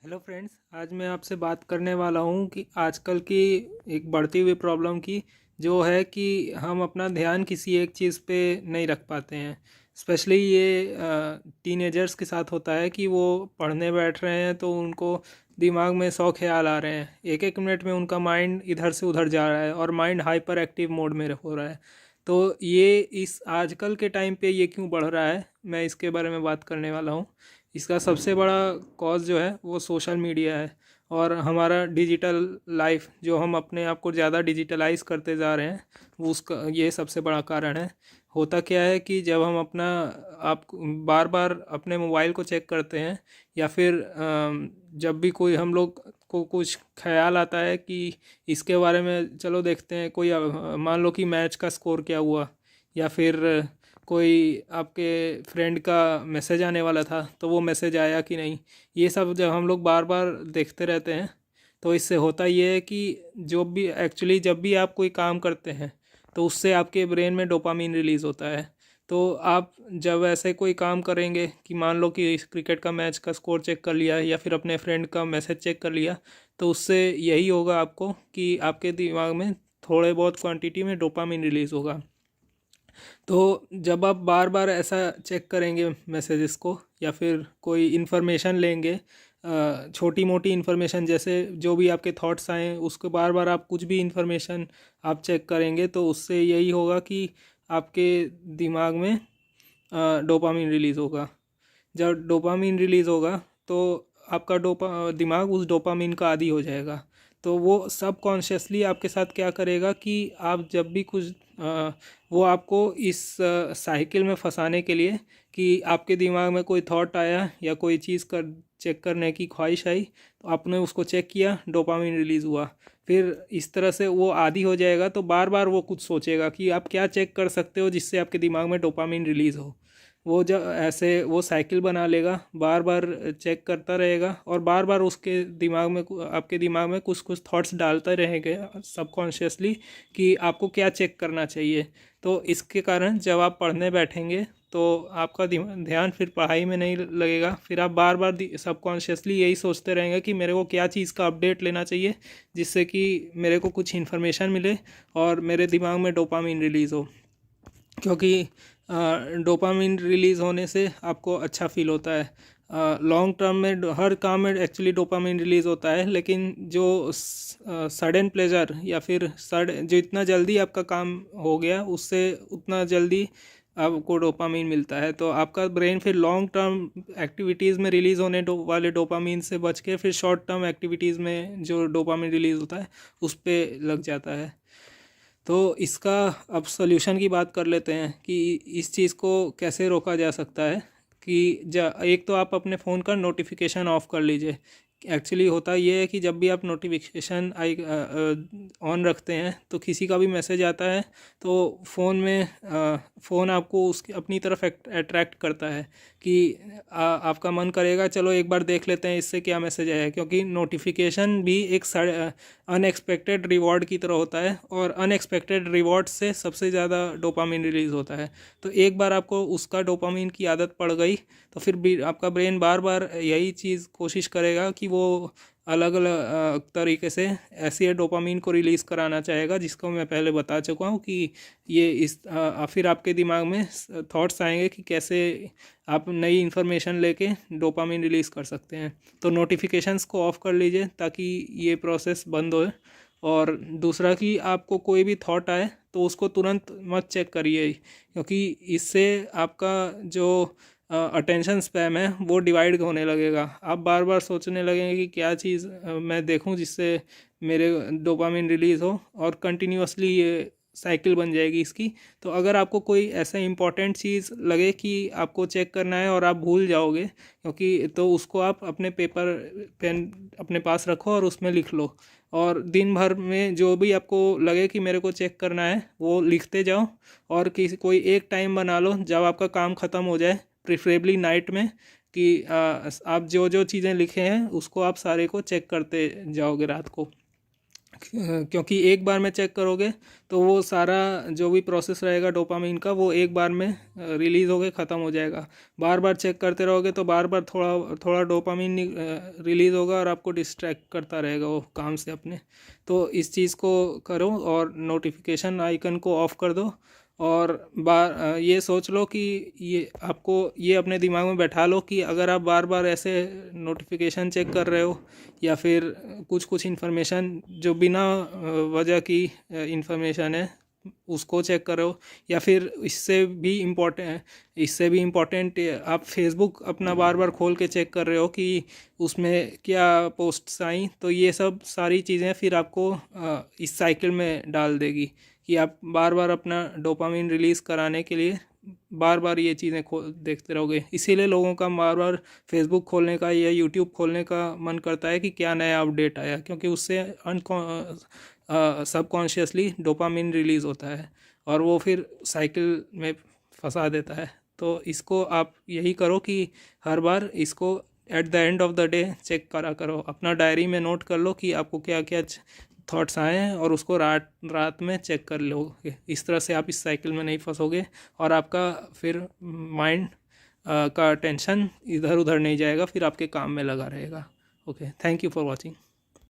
Hello friends, आज मैं आपसे बात करने वाला हूँ कि आजकल की एक बढ़ती हुई प्रॉब्लम की जो है कि हम अपना ध्यान किसी एक चीज़ पे नहीं रख पाते हैं। स्पेशली ये टीनेजर्स के साथ होता है कि वो पढ़ने बैठ रहे हैं तो उनको दिमाग में 100 ख्याल आ रहे हैं। एक एक मिनट में उनका माइंड इधर से उधर जा रहा है और माइंड हाइपर एक्टिव मोड में हो रहा है। तो ये इस आजकल के टाइम पे ये क्यों बढ़ रहा है, मैं इसके बारे में बात करने वाला हूँ। इसका सबसे बड़ा कॉज जो है वो सोशल मीडिया है और हमारा डिजिटल लाइफ, जो हम अपने आप को ज़्यादा डिजिटलाइज करते जा रहे हैं, वो उसका ये सबसे बड़ा कारण है। होता क्या है कि जब हम अपना आप बार बार अपने मोबाइल को चेक करते हैं या फिर जब भी कोई हम लोग को कुछ ख्याल आता है कि इसके बारे में चलो देखते हैं, कोई मान लो कि मैच का स्कोर क्या हुआ या फिर कोई आपके फ्रेंड का मैसेज आने वाला था तो वो मैसेज आया कि नहीं, ये सब जब हम लोग बार बार देखते रहते हैं तो इससे होता ये है कि जो भी एक्चुअली जब भी आप कोई काम करते हैं तो उससे आपके ब्रेन में डोपामीन रिलीज़ होता है। तो आप जब ऐसे कोई काम करेंगे कि मान लो कि क्रिकेट का मैच का स्कोर चेक कर लिया या फिर अपने फ्रेंड का मैसेज चेक कर लिया, तो उससे यही होगा आपको कि आपके दिमाग में थोड़े बहुत क्वांटिटी में डोपामीन रिलीज़ होगा। तो जब आप बार बार ऐसा चेक करेंगे मैसेजेस को या फिर कोई इन्फॉर्मेशन लेंगे, छोटी मोटी इन्फॉर्मेशन जैसे जो भी आपके थॉट्स आए उसको बार बार आप कुछ भी इन्फॉर्मेशन आप चेक करेंगे, तो उससे यही होगा कि आपके दिमाग में डोपामीन रिलीज़ होगा। जब डोपामीन रिलीज़ होगा तो आपका दिमाग उस डोपामीन का आदी हो जाएगा। तो वो सब कॉन्शियसली आपके साथ क्या करेगा कि आप जब भी कुछ वो आपको इस साइकिल में फंसाने के लिए कि आपके दिमाग में कोई थॉट आया या कोई चीज़ कर चेक करने की ख्वाहिश आई तो आपने उसको चेक किया, डोपामीन रिलीज़ हुआ। फिर इस तरह से वो आदी हो जाएगा तो बार बार वो कुछ सोचेगा कि आप क्या चेक कर सकते हो जिससे आपके दिमाग में डोपामीन रिलीज़ हो। वो जब ऐसे वो साइकिल बना लेगा, बार बार चेक करता रहेगा और बार बार उसके दिमाग में आपके दिमाग में कुछ कुछ थॉट्स डालते रहेंगे सबकॉन्शियसली कि आपको क्या चेक करना चाहिए। तो इसके कारण जब आप पढ़ने बैठेंगे तो आपका ध्यान फिर पढ़ाई में नहीं लगेगा। फिर आप बार बार सबकॉन्शियसली यही सोचते रहेंगे कि मेरे को क्या चीज़ का अपडेट लेना चाहिए जिससे कि मेरे को कुछ इन्फॉर्मेशन मिले और मेरे दिमाग में डोपामीन रिलीज़ हो। क्योंकि डोपामिन रिलीज़ होने से आपको अच्छा फील होता है। लॉन्ग टर्म में हर काम में एक्चुअली डोपामिन रिलीज़ होता है, लेकिन जो सडन प्लेजर या फिर जो इतना जल्दी आपका काम हो गया उससे उतना जल्दी आपको डोपामिन मिलता है, तो आपका ब्रेन फिर लॉन्ग टर्म एक्टिविटीज़ में रिलीज़ होने वाले डोपामिन से बच के फिर शॉर्ट टर्म एक्टिविटीज़ में जो डोपामिन रिलीज़ होता है उस पर लग जाता है। तो इसका अब सॉल्यूशन की बात कर लेते हैं कि इस चीज़ को कैसे रोका जा सकता है। कि एक तो आप अपने फ़ोन का नोटिफिकेशन ऑफ़ कर लीजिए। एक्चुअली होता ये है कि जब भी आप नोटिफिकेशन ऑन रखते हैं तो किसी का भी मैसेज आता है तो फ़ोन आपको उसकी अपनी तरफ अट्रैक्ट करता है कि आपका मन करेगा चलो एक बार देख लेते हैं इससे क्या मैसेज आया है, क्योंकि नोटिफिकेशन भी एक अनएक्सपेक्टेड रिवॉर्ड की तरह होता है और अनएक्सपेक्टेड रिवॉर्ड से सबसे ज़्यादा डोपामिन रिलीज़ होता है। तो एक बार आपको उसका डोपामिन की आदत पड़ गई तो फिर भी आपका ब्रेन बार बार यही चीज़ कोशिश करेगा कि वो अलग अलग तरीके से ऐसे डोपामिन को रिलीज़ कराना चाहेगा, जिसको मैं पहले बता चुका हूँ कि ये फिर आपके दिमाग में थॉट्स आएंगे कि कैसे आप नई इन्फॉर्मेशन लेके डोपामिन रिलीज़ कर सकते हैं। तो नोटिफिकेशंस को ऑफ़ कर लीजिए ताकि ये प्रोसेस बंद हो। और दूसरा कि आपको कोई भी थॉट आए तो उसको तुरंत मत चेक करिए, क्योंकि इससे आपका जो अटेंशन स्पैम है वो डिवाइड होने लगेगा। आप बार बार सोचने लगेंगे कि क्या चीज़ मैं देखूं जिससे मेरे डोपामिन रिलीज़ हो, और कंटिन्यूअसली ये साइकिल बन जाएगी इसकी। तो अगर आपको कोई ऐसा इंपॉर्टेंट चीज़ लगे कि आपको चेक करना है और आप भूल जाओगे, क्योंकि तो उसको आप अपने पेपर पेन अपने पास रखो और उसमें लिख लो, और दिन भर में जो भी आपको लगे कि मेरे को चेक करना है वो लिखते जाओ। और कोई एक टाइम बना लो जब आपका काम ख़त्म हो जाए, प्रिफरेबली नाइट में, कि आप जो जो चीज़ें लिखे हैं उसको आप सारे को चेक करते जाओगे रात को। क्योंकि एक बार में चेक करोगे तो वो सारा जो भी प्रोसेस रहेगा डोपामिन का वो एक बार में रिलीज़ होके ख़त्म हो जाएगा। बार बार चेक करते रहोगे तो बार बार थोड़ा थोड़ा डोपामिन रिलीज़ होगा और आपको डिस्ट्रैक्ट करता रहेगा वो काम से अपने। तो इस चीज़ को करो और नोटिफिकेशन आइकन को ऑफ़ कर दो। और ये सोच लो कि ये आपको ये अपने दिमाग में बैठा लो कि अगर आप बार बार ऐसे नोटिफिकेशन चेक कर रहे हो या फिर कुछ कुछ इन्फॉर्मेशन जो बिना वजह की इन्फॉर्मेशन है उसको चेक कर रहे हो, या फिर इससे भी इम्पोर्टेंट आप फेसबुक अपना बार बार खोल के चेक कर रहे हो कि उसमें क्या पोस्ट्स आई, तो ये सब सारी चीज़ें फिर आपको इस साइकिल में डाल देगी कि आप बार बार अपना डोपामिन रिलीज़ कराने के लिए बार बार ये चीज़ें देखते रहोगे। इसीलिए लोगों का बार बार फेसबुक खोलने का या यूट्यूब खोलने का मन करता है कि क्या नया अपडेट आया, क्योंकि उससे सबकॉन्शियसली डोपामिन रिलीज़ होता है और वो फिर साइकिल में फंसा देता है। तो इसको आप यही करो कि हर बार इसको at the end of the day check करा करो। अपना डायरी में नोट कर लो कि आपको क्या क्या थॉट्स आए हैं और उसको रात रात में चेक कर लोगे। इस तरह से आप इस साइकिल में नहीं फंसोगे और आपका फिर माइंड का टेंशन इधर उधर नहीं जाएगा, फिर आपके काम में लगा रहेगा। Okay, thank you for watching.